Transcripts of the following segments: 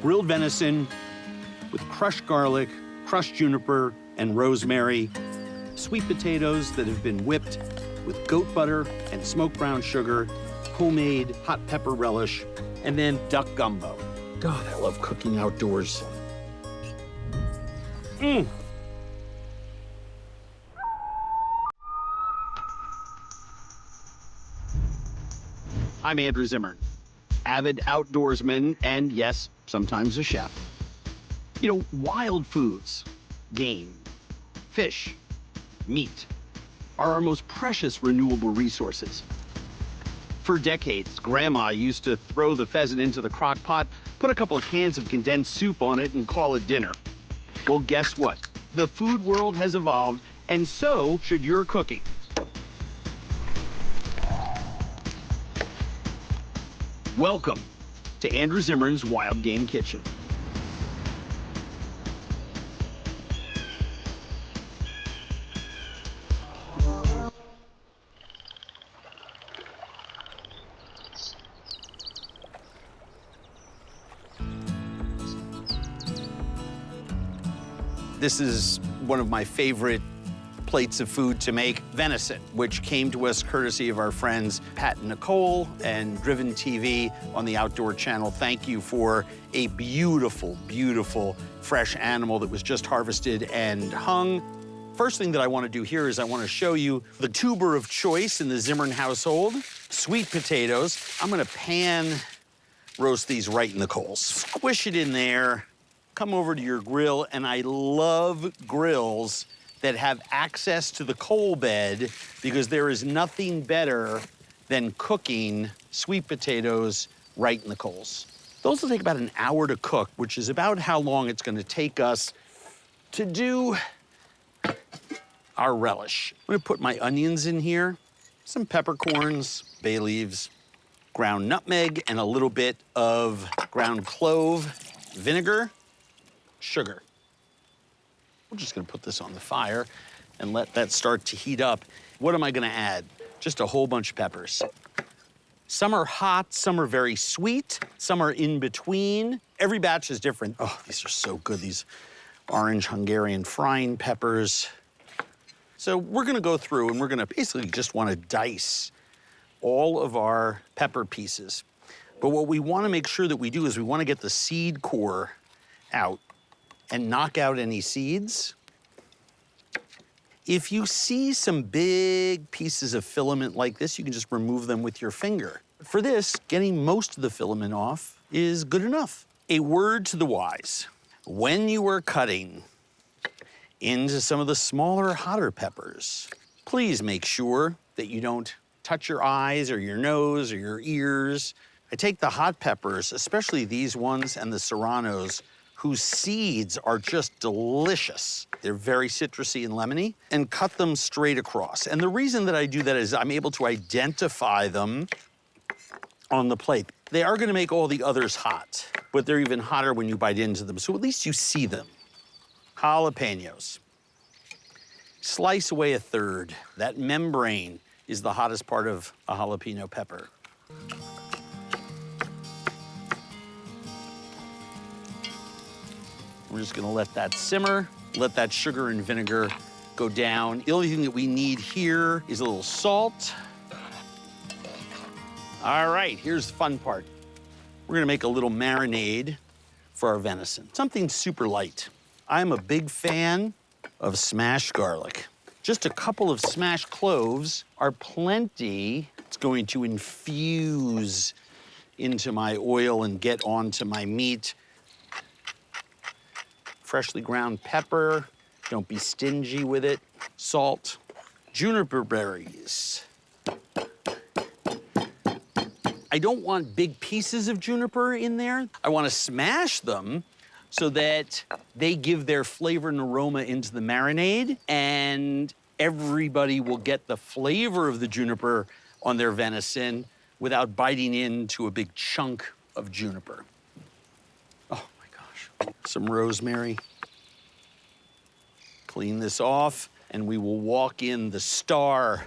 grilled venison with crushed garlic, crushed juniper, and rosemary, sweet potatoes that have been whipped with goat butter and smoked brown sugar, homemade hot pepper relish, and then duck gumbo. God, I love cooking outdoors. I'm Andrew Zimmern, avid outdoorsman, and yes, sometimes a chef. You know, wild foods, game, fish, meat, are our most precious renewable resources. For decades, Grandma used to throw the pheasant into the crock pot, put a couple of cans of condensed soup on it, and call it dinner. Well, guess what? The food world has evolved, and so should your cooking. Welcome to Andrew Zimmern's Wild Game Kitchen. This is one of my favorite plates of food to make, venison, which came to us courtesy of our friends Pat and Nicole and Driven TV on the Outdoor Channel. Thank you for a beautiful, beautiful fresh animal that was just harvested and hung. First thing that I want to do here is I want to show you the tuber of choice in the Zimmern household, sweet potatoes. I'm going to pan roast these right in the coals. Squish it in there, come over to your grill, and I love grills that have access to the coal bed because there is nothing better than cooking sweet potatoes right in the coals. Those will take about an hour to cook, which is about how long it's gonna take us to do our relish. I'm gonna put my onions in here, some peppercorns, bay leaves, ground nutmeg, and a little bit of ground clove, vinegar, sugar. We're just gonna put this on the fire and let that start to heat up. What am I gonna add? Just a whole bunch of peppers. Some are hot, some are very sweet, some are in between. Every batch is different. Oh, these are so good, these orange Hungarian frying peppers. So we're gonna go through and we're gonna basically just wanna dice all of our pepper pieces. But what we wanna make sure that we do is we wanna get the seed core out and knock out any seeds. If you see some big pieces of filament like this, you can just remove them with your finger. For this, getting most of the filament off is good enough. A word to the wise. When you are cutting into some of the smaller, hotter peppers, please make sure that you don't touch your eyes or your nose or your ears. I take the hot peppers, especially these ones and the serranos, whose seeds are just delicious. They're very citrusy and lemony, and cut them straight across. And the reason that I do that is I'm able to identify them on the plate. They are gonna make all the others hot, but they're even hotter when you bite into them, so at least you see them. Jalapenos. Slice away a third. That membrane is the hottest part of a jalapeno pepper. We're just gonna let that simmer, let that sugar and vinegar go down. The only thing that we need here is a little salt. All right, here's the fun part. We're gonna make a little marinade for our venison, something super light. I'm a big fan of smashed garlic. Just a couple of smashed cloves are plenty. It's going to infuse into my oil and get onto my meat. Freshly ground pepper, don't be stingy with it. Salt, juniper berries. I don't want big pieces of juniper in there. I want to smash them so that they give their flavor and aroma into the marinade, and everybody will get the flavor of the juniper on their venison without biting into a big chunk of juniper. Oh my gosh. Some rosemary. Clean this off, and we will walk in the star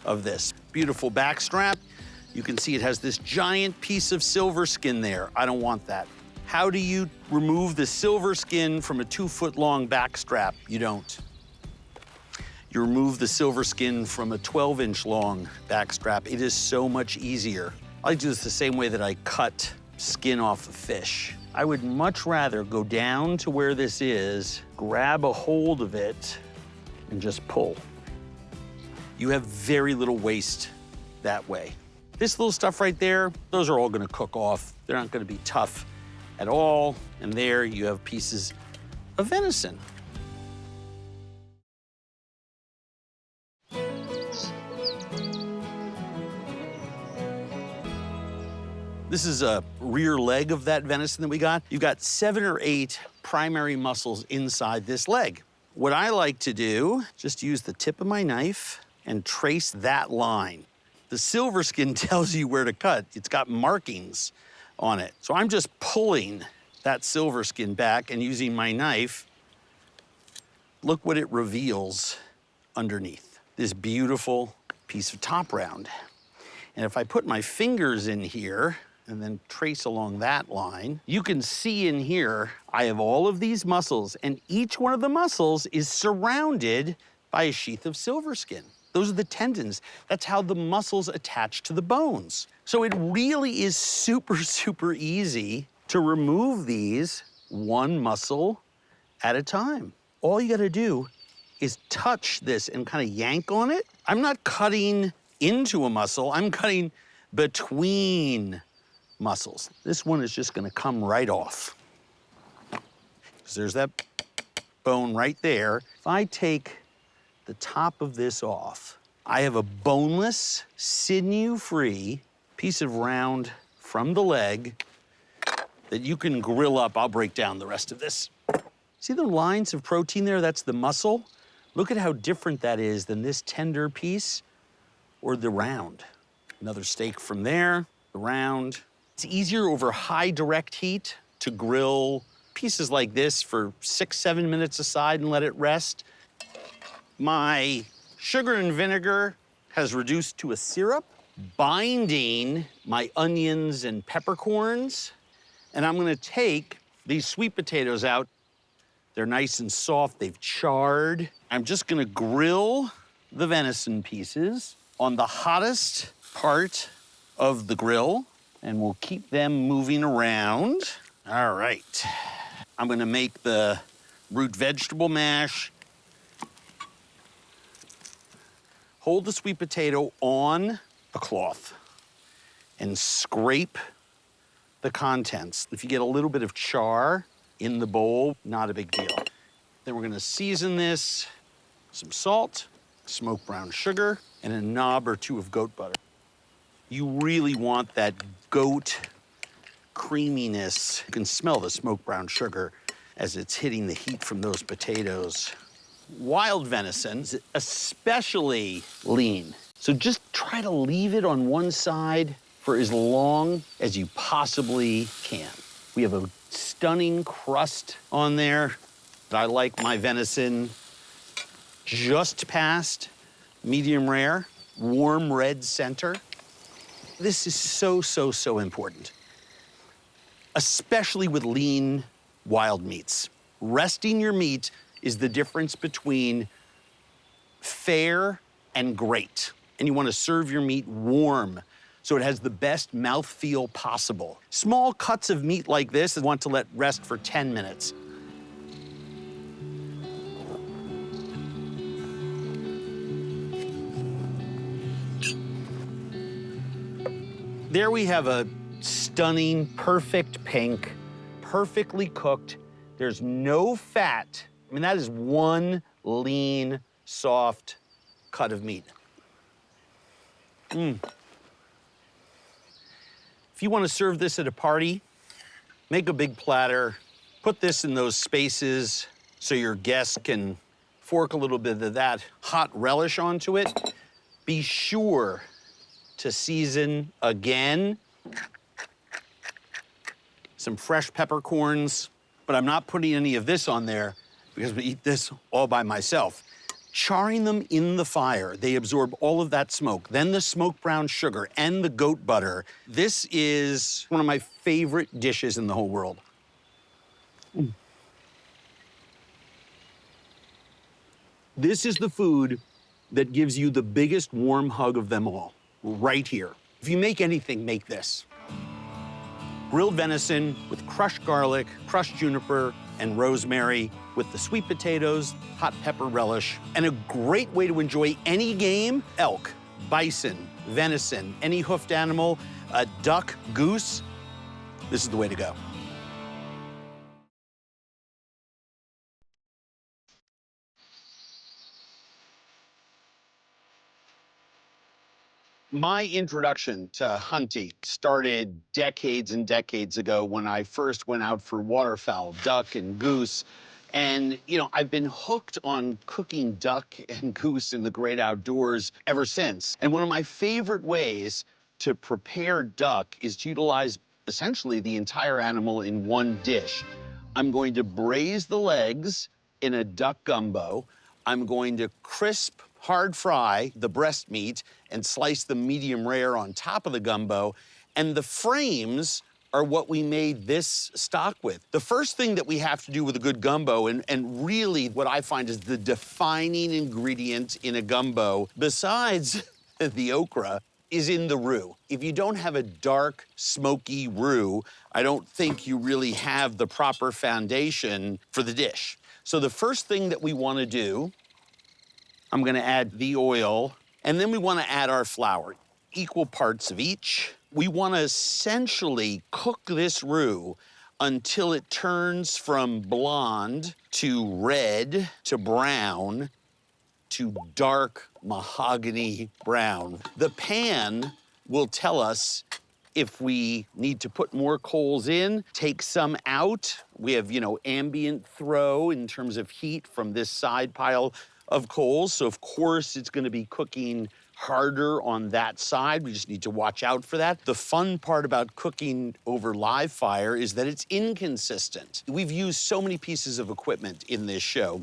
of this. Beautiful backstrap. You can see it has this giant piece of silver skin there. I don't want that. How do you remove the silver skin from a 2-foot-long back strap? You don't. You remove the silver skin from a 12-inch long back strap. It is so much easier. I do this the same way that I cut skin off of fish. I would much rather go down to where this is, grab a hold of it, and just pull. You have very little waste that way. This little stuff right there, those are all gonna cook off. They're not gonna be tough at all. And there you have pieces of venison. This is a rear leg of that venison that we got. You've got 7 or 8 primary muscles inside this leg. What I like to do, just use the tip of my knife and trace that line. The silver skin tells you where to cut. It's got markings on it. So I'm just pulling that silver skin back and using my knife. Look what it reveals underneath. This beautiful piece of top round. And if I put my fingers in here and then trace along that line, you can see in here, I have all of these muscles, and each one of the muscles is surrounded by a sheath of silver skin. Those are the tendons. That's how the muscles attach to the bones. So it really is super, super easy to remove these one muscle at a time. All you gotta do is touch this and kind of yank on it. I'm not cutting into a muscle, I'm cutting between muscles. This one is just gonna come right off. So there's that bone right there. If I take the top of this off, I have a boneless, sinew-free piece of round from the leg that you can grill up. I'll break down the rest of this. See the lines of protein there? That's the muscle. Look at how different that is than this tender piece or the round. Another steak from there, the round. It's easier over high direct heat to grill pieces like this for 6-7 minutes aside and let it rest. My sugar and vinegar has reduced to a syrup, binding my onions and peppercorns. And I'm gonna take these sweet potatoes out. They're nice and soft, they've charred. I'm just gonna grill the venison pieces on the hottest part of the grill, and we'll keep them moving around. All right. I'm gonna make the root vegetable mash. Hold the sweet potato on a cloth and scrape the contents. If you get a little bit of char in the bowl, not a big deal. Then we're gonna season this, some salt, smoked brown sugar, and a knob or 2 of goat butter. You really want that goat creaminess. You can smell the smoked brown sugar as it's hitting the heat from those potatoes. Wild venison is especially lean. So just try to leave it on one side for as long as you possibly can. We have a stunning crust on there. I like my venison just past medium rare, warm red center. This is so, so, so important, especially with lean wild meats. Resting your meat is the difference between fair and great. And you want to serve your meat warm so it has the best mouthfeel possible. Small cuts of meat like this, I want to let rest for 10 minutes. There we have a stunning, perfect pink, perfectly cooked. There's no fat. I mean, that is one lean, soft cut of meat. If you want to serve this at a party, make a big platter, put this in those spaces so your guests can fork a little bit of that hot relish onto it. Be sure to season again. Some fresh peppercorns, but I'm not putting any of this on there because we eat this all by myself. Charring them in the fire, they absorb all of that smoke, then the smoked brown sugar and the goat butter. This is one of my favorite dishes in the whole world. This is the food that gives you the biggest warm hug of them all, right here. If you make anything, make this. Grilled venison with crushed garlic, crushed juniper, and rosemary with the sweet potatoes, hot pepper relish, and a great way to enjoy any game: elk, bison, venison, any hoofed animal, a duck, goose. This is the way to go. My introduction to hunting started decades and decades ago when I first went out for waterfowl, duck and goose. And, you know, I've been hooked on cooking duck and goose in the great outdoors ever since. And one of my favorite ways to prepare duck is to utilize essentially the entire animal in one dish. I'm going to braise the legs in a duck gumbo. I'm going to crisp, hard fry the breast meat and slice the medium rare on top of the gumbo. And the frames are what we made this stock with. The first thing that we have to do with a good gumbo, and really what I find is the defining ingredient in a gumbo, besides the okra, is in the roux. If you don't have a dark, smoky roux, I don't think you really have the proper foundation for the dish. So the first thing that we want to do, I'm gonna add the oil, and then we wanna add our flour, equal parts of each. We wanna essentially cook this roux until it turns from blonde to red to brown to dark mahogany brown. The pan will tell us if we need to put more coals in, take some out. We have, you know, ambient throw in terms of heat from this side pile of coals, so of course it's gonna be cooking harder on that side. We just need to watch out for that. The fun part about cooking over live fire is that it's inconsistent. We've used so many pieces of equipment in this show.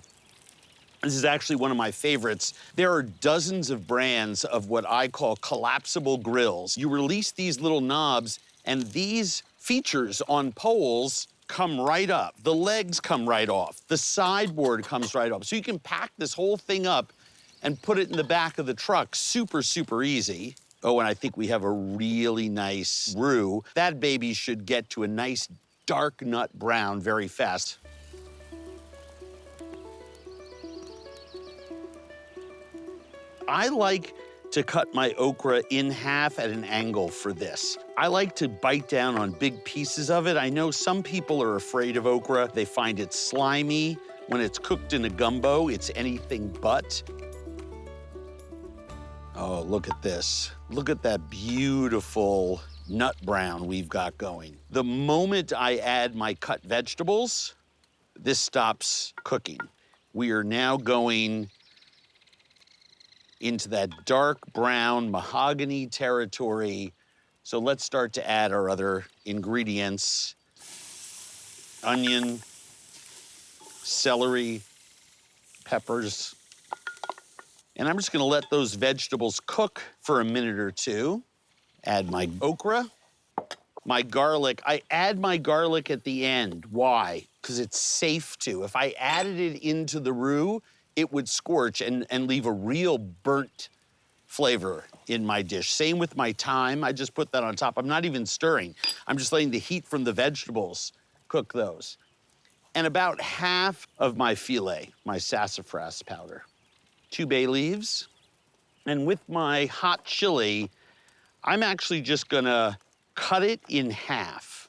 This is actually one of my favorites. There are dozens of brands of what I call collapsible grills. You release these little knobs, and these features on poles come right up. The legs come right off. The sideboard comes right off. So you can pack this whole thing up and put it in the back of the truck super, super easy. Oh, and I think we have a really nice roux. That baby should get to a nice dark nut brown very fast. I like to cut my okra in half at an angle for this. I like to bite down on big pieces of it. I know some people are afraid of okra. They find it slimy. When it's cooked in a gumbo, it's anything but. Oh, look at this. Look at that beautiful nut brown we've got going. The moment I add my cut vegetables, this stops cooking. We are now going into that dark brown mahogany territory. So let's start to add our other ingredients. Onion, celery, peppers. And I'm just gonna let those vegetables cook for a minute or two. Add my okra, my garlic. I add my garlic at the end. Why? Because it's safe to. If I added it into the roux, it would scorch and leave a real burnt flavor in my dish. Same with my thyme. I just put that on top. I'm not even stirring. I'm just letting the heat from the vegetables cook those. And about half of my filet, my sassafras powder. 2 bay leaves. And with my hot chili, I'm actually just gonna cut it in half.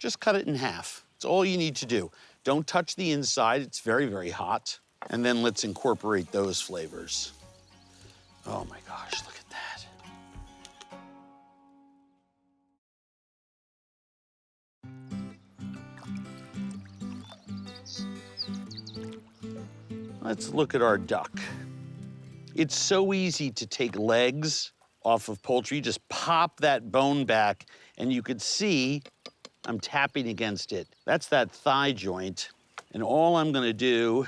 Just cut it in half. It's all you need to do. Don't touch the inside, it's very, very hot. And then let's incorporate those flavors. Oh my gosh, look at that. Let's look at our duck. It's so easy to take legs off of poultry. Just pop that bone back, and you could see I'm tapping against it. That's that thigh joint. And all I'm gonna do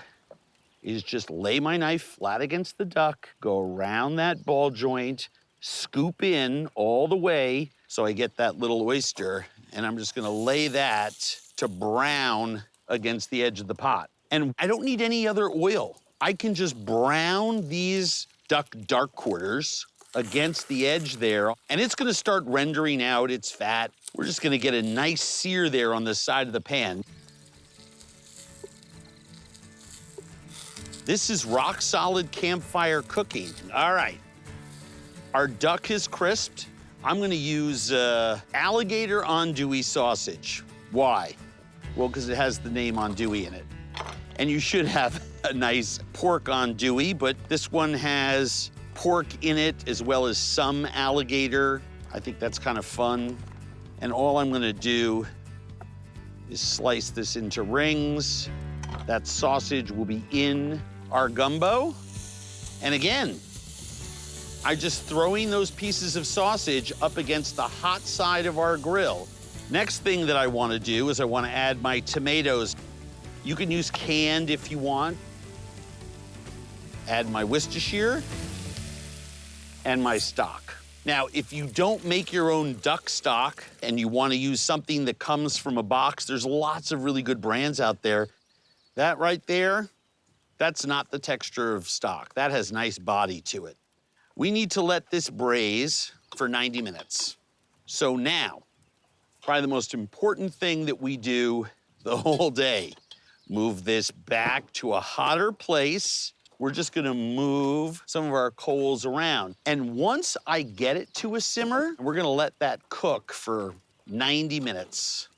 is just lay my knife flat against the duck, go around that ball joint, scoop in all the way so I get that little oyster, and I'm just gonna lay that to brown against the edge of the pot. And I don't need any other oil. I can just brown these duck dark quarters against the edge there, and it's gonna start rendering out its fat. We're just gonna get a nice sear there on the side of the pan. This is rock solid campfire cooking. All right, our duck is crisped. I'm gonna use alligator andouille sausage. Why? Well, because it has the name andouille in it. And you should have a nice pork andouille, but this one has pork in it as well as some alligator. I think that's kind of fun. And all I'm gonna do is slice this into rings. That sausage will be in our gumbo. And again, I'm just throwing those pieces of sausage up against the hot side of our grill. Next thing that I wanna do is I wanna add my tomatoes. You can use canned if you want. Add my Worcestershire and my stock. Now, if you don't make your own duck stock and you wanna use something that comes from a box, there's lots of really good brands out there. That right there, that's not the texture of stock. That has nice body to it. We need to let this braise for 90 minutes. So now, probably the most important thing that we do the whole day, move this back to a hotter place. We're just gonna move some of our coals around. And once I get it to a simmer, we're gonna let that cook for 90 minutes.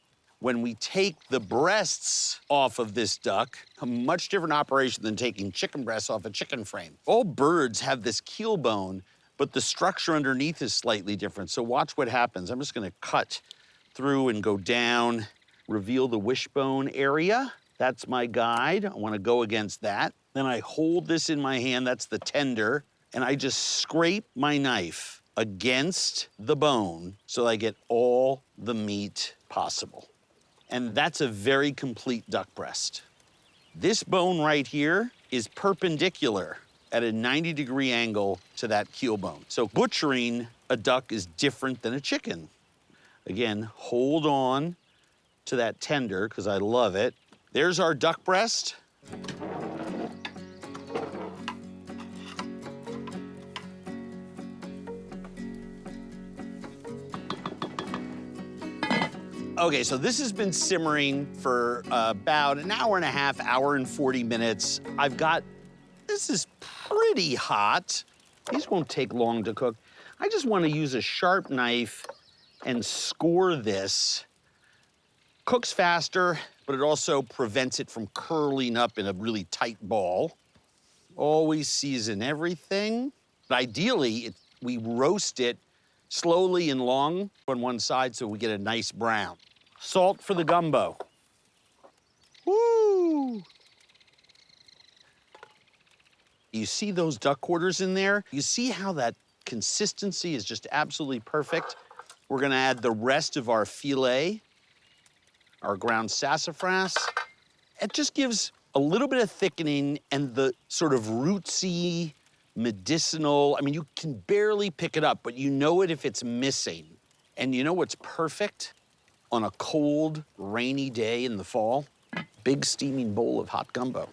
When we take the breasts off of this duck, a much different operation than taking chicken breasts off a chicken frame. All birds have this keel bone, but the structure underneath is slightly different. So watch what happens. I'm just gonna cut through and go down, reveal the wishbone area. That's my guide. I wanna go against that. Then I hold this in my hand, that's the tender, and I just scrape my knife against the bone so I get all the meat possible. And that's a very complete duck breast. This bone right here is perpendicular at a 90-degree angle to that keel bone. So butchering a duck is different than a chicken. Again, hold on to that tender, because I love it. There's our duck breast. Okay, so this has been simmering for about an hour and a half, hour and 40 minutes. This is pretty hot. These won't take long to cook. I just want to use a sharp knife and score this. Cooks faster, but it also prevents it from curling up in a really tight ball. Always season everything. But ideally, we roast it slowly and long on one side so we get a nice brown. Salt for the gumbo. Woo! You see those duck quarters in there? You see how that consistency is just absolutely perfect? We're gonna add the rest of our filet, our ground sassafras. It just gives a little bit of thickening and the sort of rootsy, medicinal, I mean, you can barely pick it up, but you know it if it's missing. And you know what's perfect on a cold, rainy day in the fall? Big steaming bowl of hot gumbo.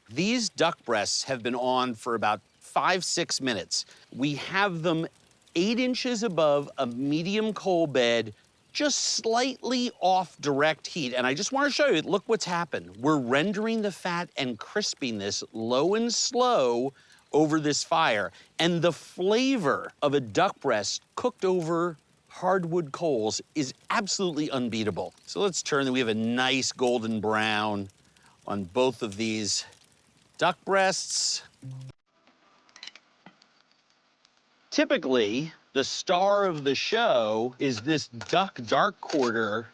These duck breasts have been on for about 5-6 minutes. We have them 8 inches above a medium coal bed, just slightly off direct heat. And I just want to show you, look what's happened. We're rendering the fat and crisping this low and slow over this fire. And the flavor of a duck breast cooked over hardwood coals is absolutely unbeatable. So let's turn, we have a nice golden brown on both of these duck breasts. Typically, the star of the show is this duck dark quarter.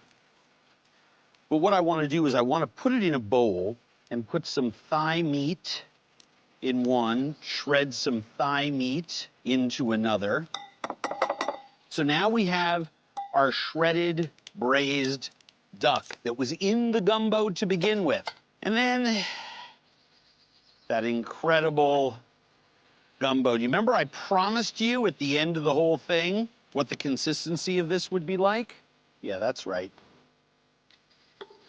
But what I want to do is I want to put it in a bowl and put some thigh meat in one, shred some thigh meat into another. So now we have our shredded braised duck that was in the gumbo to begin with. And then that incredible gumbo. Do you remember I promised you at the end of the whole thing what the consistency of this would be like? Yeah, that's right.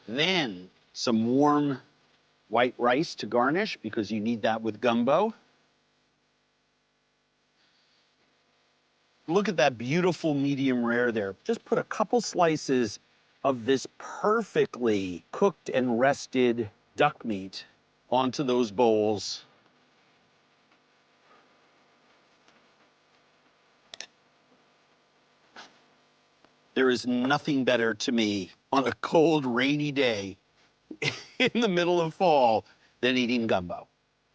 Then some warm white rice to garnish, because you need that with gumbo. Look at that beautiful medium rare there. Just put a couple slices of this perfectly cooked and rested duck meat onto those bowls. There is nothing better to me on a cold, rainy day in the middle of fall than eating gumbo,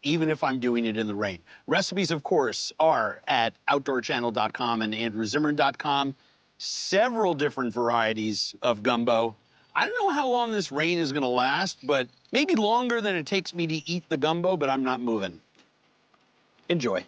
even if I'm doing it in the rain. Recipes, of course, are at outdoorchannel.com and andrewzimmern.com. Several different varieties of gumbo. I don't know how long this rain is gonna last, but maybe longer than it takes me to eat the gumbo, but I'm not moving. Enjoy.